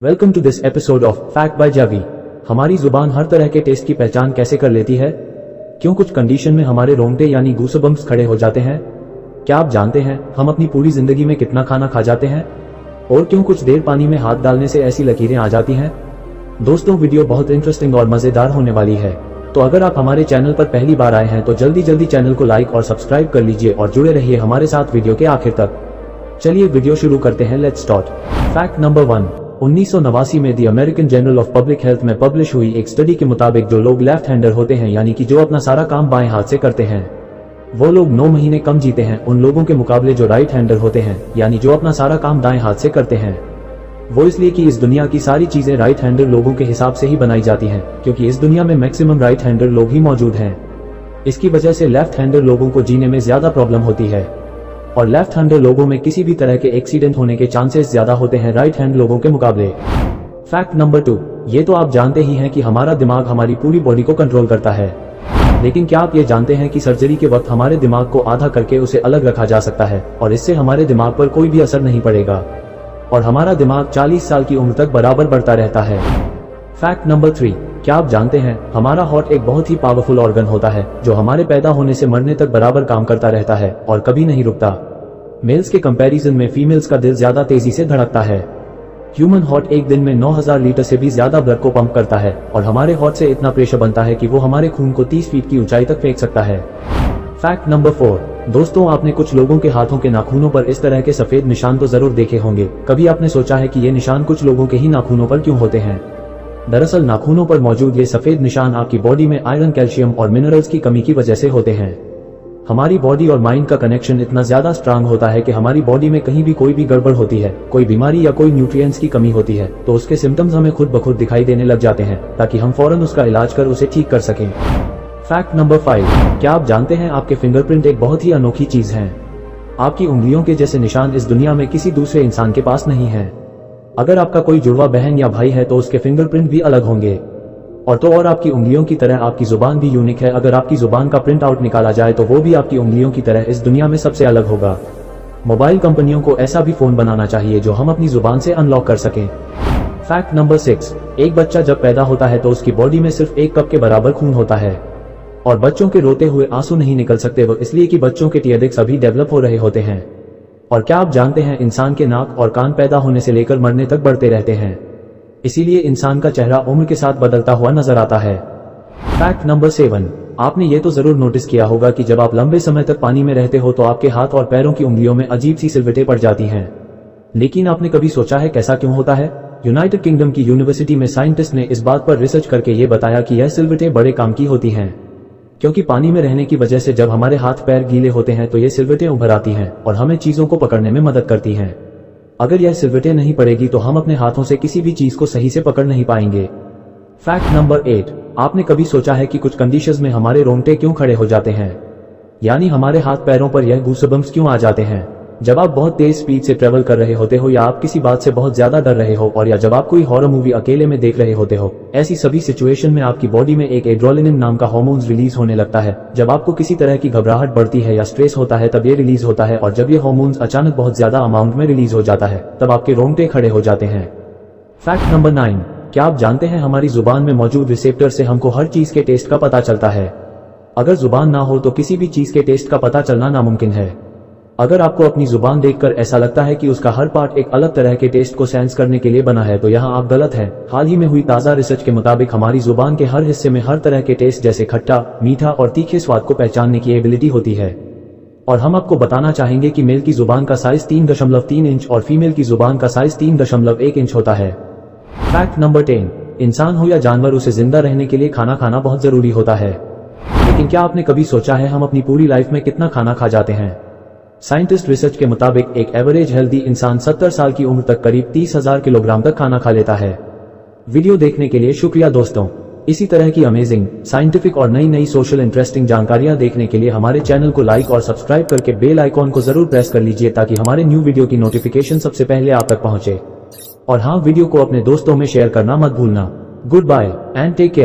Welcome to this episode of fact by जावी। हमारी जुबान हर तरह के टेस्ट की पहचान कैसे कर लेती है? क्यों कुछ कंडीशन में हमारे रोंगटे यानी गूसबम्प्स खड़े हो जाते हैं? क्या आप जानते हैं हम अपनी पूरी जिंदगी में कितना खाना खा जाते हैं? और क्यों कुछ देर पानी में हाथ डालने से ऐसी लकीरें आ जाती हैं? दोस्तों, वीडियो बहुत इंटरेस्टिंग और मजेदार होने वाली है, तो अगर आप हमारे चैनल पर पहली बार आए हैं तो जल्दी चैनल को लाइक और सब्सक्राइब कर लीजिए और जुड़े रहिए हमारे साथ वीडियो के आखिर तक। चलिए वीडियो शुरू करते हैं। Let's start. Fact number 1। 1989 में the American journal of public health में पब्लिश हुई एक स्टडी के मुताबिक जो लोग लेफ्ट हैंडर होते हैं, यानी कि जो अपना सारा काम बाएं हाथ से करते हैं, वो लोग 9 महीने कम जीते हैं उन लोगों के मुकाबले जो राइट हैंडर होते हैं, यानी जो अपना सारा काम दाएं हाथ से करते हैं। वो इसलिए कि इस दुनिया की सारी चीजें राइट हैंडर लोगों के हिसाब से ही बनाई जाती हैं, क्योंकि इस दुनिया में मैक्सिमम राइट हैंडर लोग ही मौजूद हैं। इसकी वजह से लेफ्ट हैंडर लोगों को जीने में ज्यादा प्रॉब्लम होती है और लेफ्ट हैंडर लोगों में किसी भी तरह के एक्सीडेंट होने के चांसेस ज्यादा होते हैं राइट हैंड लोगों के मुकाबले। Fact number 2। ये तो आप जानते ही हैं कि हमारा दिमाग हमारी पूरी बॉडी को कंट्रोल करता है, लेकिन क्या आप ये जानते हैं कि सर्जरी के वक्त हमारे दिमाग को आधा करके उसे अलग रखा जा सकता है और इससे हमारे दिमाग पर कोई भी असर नहीं पड़ेगा और हमारा दिमाग 40 साल की उम्र तक बराबर बढ़ता रहता है। Fact number 3। क्या आप जानते हैं हमारा हार्ट एक बहुत ही पावरफुल ऑर्गन होता है जो हमारे पैदा होने से मरने तक बराबर काम करता रहता है और कभी नहीं रुकता। मेल्स के कंपैरिजन में फीमेल्स का दिल ज्यादा तेजी से धड़कता है। ह्यूमन हार्ट एक दिन में 9000 लीटर से भी ज्यादा ब्लड को पंप करता है और हमारे हार्ट से इतना प्रेशर बनता है कि वो हमारे खून को 30 फीट की ऊंचाई तक फेंक सकता है। Fact number 4। दोस्तों, आपने कुछ लोगों के हाथों के नाखूनों पर इस तरह के सफेद निशान तो जरूर देखे होंगे। कभी आपने सोचा है कि ये निशान कुछ लोगों के ही नाखूनों पर क्यों होते हैं? दरअसल नाखूनों पर मौजूद ये सफेद निशान आपकी बॉडी में आयरन, कैल्शियम और मिनरल्स की कमी की वजह से होते हैं। हमारी बॉडी और माइंड का कनेक्शन इतना ज्यादा स्ट्रांग होता है कि हमारी बॉडी में कहीं भी कोई भी गड़बड़ होती है, कोई बीमारी या कोई न्यूट्रिएंट्स की कमी होती है, तो उसके सिम्टम्स हमें खुद ब खुद दिखाई देने लग जाते हैं ताकि हम फौरन उसका इलाज कर उसे ठीक कर सकें। Fact number 5। क्या आप जानते हैं आपके फिंगरप्रिंट एक बहुत ही अनोखी चीज है। आपकी उंगलियों के जैसे निशान इस दुनिया में किसी दूसरे इंसान के पास नहीं है। अगर आपका कोई जुड़वा बहन या भाई है तो उसके फिंगरप्रिंट भी अलग होंगे। और आपकी उंगलियों की तरह आपकी जुबान भी यूनिक है। अगर आपकी जुबान का प्रिंट आउट निकाला जाए तो वो भी आपकी उंगलियों की तरह इस दुनिया में सबसे अलग होगा। मोबाइल कंपनियों को ऐसा भी फोन बनाना चाहिए जो हम अपनी जुबान से अनलॉक कर सकें। Fact number 6। एक बच्चा जब पैदा होता है तो उसकी बॉडी में सिर्फ 1 कप के बराबर खून होता है और बच्चों के रोते हुए आंसू नहीं निकल सकते, वो इसलिए कि बच्चों के टीयर डक्ट्स अभी डेवलप हो रहे होते हैं। और क्या आप जानते हैं इंसान के नाक और कान पैदा होने से लेकर मरने तक बढ़ते रहते हैं, इसीलिए इंसान का चेहरा उम्र के साथ बदलता हुआ नजर आता है। Fact number 7। आपने ये तो जरूर नोटिस किया होगा कि जब आप लंबे समय तक पानी में रहते हो तो आपके हाथ और पैरों की उंगलियों में अजीब सी सिलवटें पड़ जाती हैं, लेकिन आपने कभी सोचा है कैसा क्यों होता है? यूनाइटेड किंगडम की यूनिवर्सिटी में साइंटिस्ट ने इस बात पर रिसर्च करके ये बताया कि यह सिलवटें बड़े काम की होती हैं, क्योंकि पानी में रहने की वजह से जब हमारे हाथ पैर गीले होते हैं तो ये सिलवटें उभर आती हैं और हमें चीजों को पकड़ने में मदद करती हैं। अगर यह सिलवटें नहीं पड़ेगी तो हम अपने हाथों से किसी भी चीज को सही से पकड़ नहीं पाएंगे। Fact number 8। आपने कभी सोचा है कि कुछ कंडीशंस में हमारे रोंगटे क्यों खड़े हो जाते हैं, यानी हमारे हाथ पैरों पर यह गूसबम्प्स क्यों आ जाते हैं? जब आप बहुत तेज स्पीड से ट्रेवल कर रहे होते हो, या आप किसी बात से बहुत ज्यादा डर रहे हो, और या जब आप कोई हॉरर मूवी अकेले में देख रहे होते हो, ऐसी सभी सिचुएशन में आपकी बॉडी में एक एड्रेनालिन नाम का हार्मोन्स रिलीज होने लगता है। जब आपको किसी तरह की घबराहट बढ़ती है या स्ट्रेस होता है तब ये रिलीज होता है, और जब ये हार्मोन्स अचानक बहुत ज्यादा अमाउंट में रिलीज हो जाता है तब आपके रोंगटे खड़े हो जाते हैं। Fact number 9। क्या आप जानते हैं हमारी जुबान में मौजूद रिसेप्टर से हमको हर चीज के टेस्ट का पता चलता है। अगर जुबान ना हो तो किसी भी चीज के टेस्ट का पता चलना नामुमकिन है। अगर आपको अपनी जुबान देखकर ऐसा लगता है कि उसका हर पार्ट एक अलग तरह के टेस्ट को सेंस करने के लिए बना है तो यहाँ आप गलत हैं। हाल ही में हुई ताजा रिसर्च के मुताबिक हमारी जुबान के हर हिस्से में हर तरह के टेस्ट जैसे खट्टा, मीठा और तीखे स्वाद को पहचानने की एबिलिटी होती है। और हम आपको बताना चाहेंगे कि मेल की जुबान का साइज 3.3 इंच और फीमेल की जुबान का साइज 3.1 इंच होता है। Fact number 10। इंसान हो या जानवर, उसे जिंदा रहने के लिए खाना खाना बहुत जरूरी होता है, लेकिन क्या आपने कभी सोचा है हम अपनी पूरी लाइफ में कितना खाना खा जाते हैं? साइंटिस्ट रिसर्च के मुताबिक एक एवरेज हेल्दी इंसान 70 साल की उम्र तक करीब 30,000 किलोग्राम तक खाना खा लेता है। वीडियो देखने के लिए शुक्रिया दोस्तों। इसी तरह की अमेजिंग, साइंटिफिक और नई सोशल इंटरेस्टिंग जानकारियां देखने के लिए हमारे चैनल को लाइक और सब्सक्राइब करके बेल आइकॉन को जरूर प्रेस कर लीजिए ताकि हमारे न्यू वीडियो की नोटिफिकेशन सबसे पहले आप तक पहुंचे। और हाँ, वीडियो को अपने दोस्तों में शेयर करना मत भूलना। Goodbye and take care.